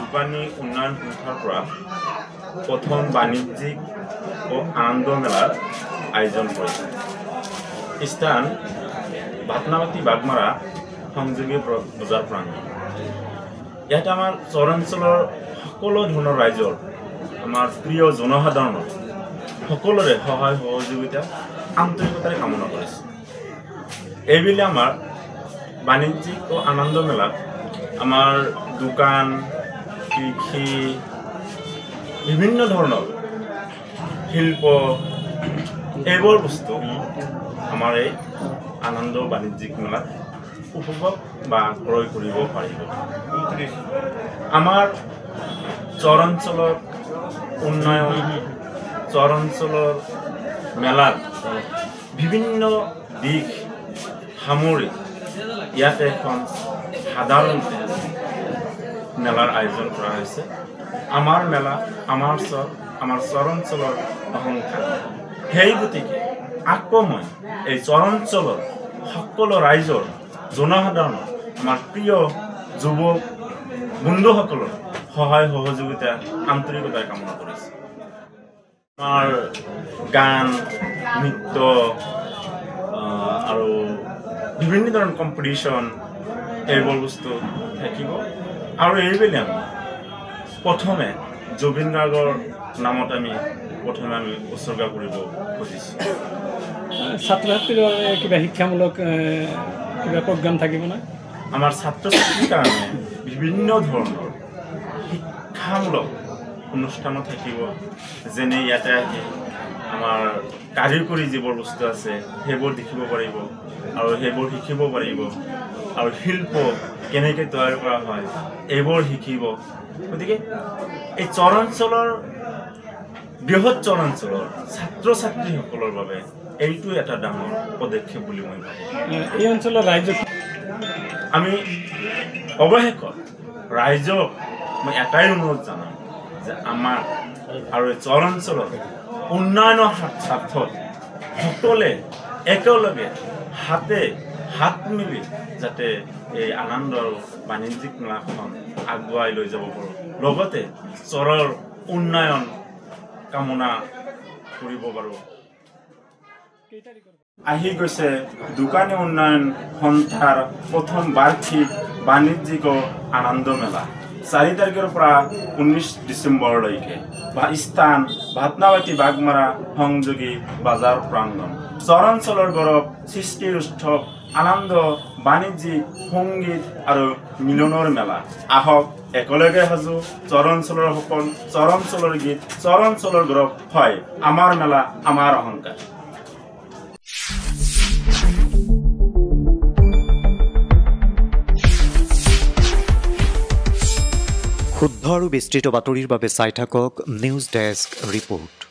দোকানী উন্নয়ন সংস্থাৰ পৰা প্ৰথম বাণিজ্যিক ও আনন্দ মেলাৰ আয়োজন কৰিছে। স্থান ভাতনাবাটি বাগমাৰা সংযোগী বজাৰ প্ৰাংগণ। ইয়াত আমাৰ চৰাঞ্চলৰ সকলো ধৰণৰ ৰাইজৰ আমাৰ প্ৰিয় জনসাধাৰণৰ সকলোৰে সহায় সহযোগিতা আন্তৰিকতাৰে কামনা কৰিছে। এইবেলি আমাৰ বাণিজ্যিক ও আনন্দ মেলাত আমাৰ দোকান কৃষি বিভিন্ন ধৰণৰ শিল্প এইবোৰ বস্তু আমাৰ এই আনন্দ বাণিজ্যিক মেলাত উপভোগ বা ক্ৰয় কৰিব পাৰিব। আমাৰ চৰাঞ্চলৰ উন্নয়ন চৰাঞ্চলৰ মেলাৰ বিভিন্ন দিশ সামৰি ইয়াতে এখন সাধাৰণ মেলাৰ আয়োজন কৰা হৈছে। আমাৰ মেলা আমাৰ চৰাঞ্চলৰ অহংকাৰ। সেই গতিকে আকৌ মই এই চৰাঞ্চলৰ সকলো ৰাইজৰ জনসাধাৰণৰ আমাৰ প্ৰিয় যুৱক বন্ধুসকলৰ সহায় সহযোগিতা আন্তৰিকতাৰে কামনা কৰিছে। আমাৰ গান নৃত্য আৰু বিভিন্ন ধৰণৰ কম্পিটিশ্যন এইবোৰ বস্তু থাকিব। আৰু এইবেলি আমি প্ৰথমে জুবিন গাৰ্গৰ নামত আমি উৎসৰ্গা কৰিব খুজিছোঁ। ছাত্ৰ ছাত্ৰীৰ বাবে কিবা শিক্ষামূলক কিবা প্ৰগ্ৰাম থাকিব না? আমাৰ ছাত্ৰ ছাত্ৰীৰ কাৰণে বিভিন্ন ধৰণৰ শিক্ষামূলক অনুষ্ঠানো থাকিব। যেনে ইয়াতে আহি আমাৰ কাৰিকৰী যিবোৰ বস্তু আছে সেইবোৰ দেখিব পাৰিব আৰু সেইবোৰ শিকিব পাৰিব আৰু শিল্প কেনেকৈ তৈয়াৰ কৰা হয় এইবোৰ শিকিব। গতিকে এই চৰাঞ্চলৰ বৃহৎ চৰাঞ্চলৰ ছাত্ৰ ছাত্ৰীসকলৰ বাবে এইটো এটা ডাঙৰ পদক্ষেপ বুলি মই ভাবোঁ। এই অঞ্চলৰ ৰাইজক আমি অৱশেষত ৰাইজক মই এটাই অনুৰোধ জনাম যে আমাৰ আৰু এই চৰাঞ্চলৰ উন্নয়নৰ স্বাৰ্থত সকলোৱে একেলগে হাতে হাত মিলি যাতে এই আনন্দ আৰু বাণিজ্যিক মেলাখন আগুৱাই লৈ যাব পাৰোঁ, লগতে চৰৰ উন্নয়ন কামনা কৰিব পাৰোঁ। আহি গৈছে দোকানী উন্নয়ন সংস্থাৰ প্ৰথম বাৰ্ষিক বাণিজ্যিক আনন্দ মেলা 4 তাৰিখৰ পৰা 19 ডিচেম্বৰলৈকে। স্থান ভাতনাবাটি বাগমাৰা সংযোগী বজাৰ প্ৰাংগণ। চৰাঞ্চলৰ গৌৰৱ সৃষ্টিৰ উৎসৱ আনন্দ বাণিজ্যিক সংগীত আৰু মিলনৰ মেলা। আহক একেলগে সাজু চৰাঞ্চলৰ সপোন চৰাঞ্চলৰ গীত চৰাঞ্চলৰ গৌৰৱ হয় আমাৰ মেলা আমাৰ অহংকাৰ। শুদ্ধ আৰু বিস্তৃত বাতৰিৰ বাবে চাই থাকক নিউজ ডেস্ক ৰিপোৰ্ট।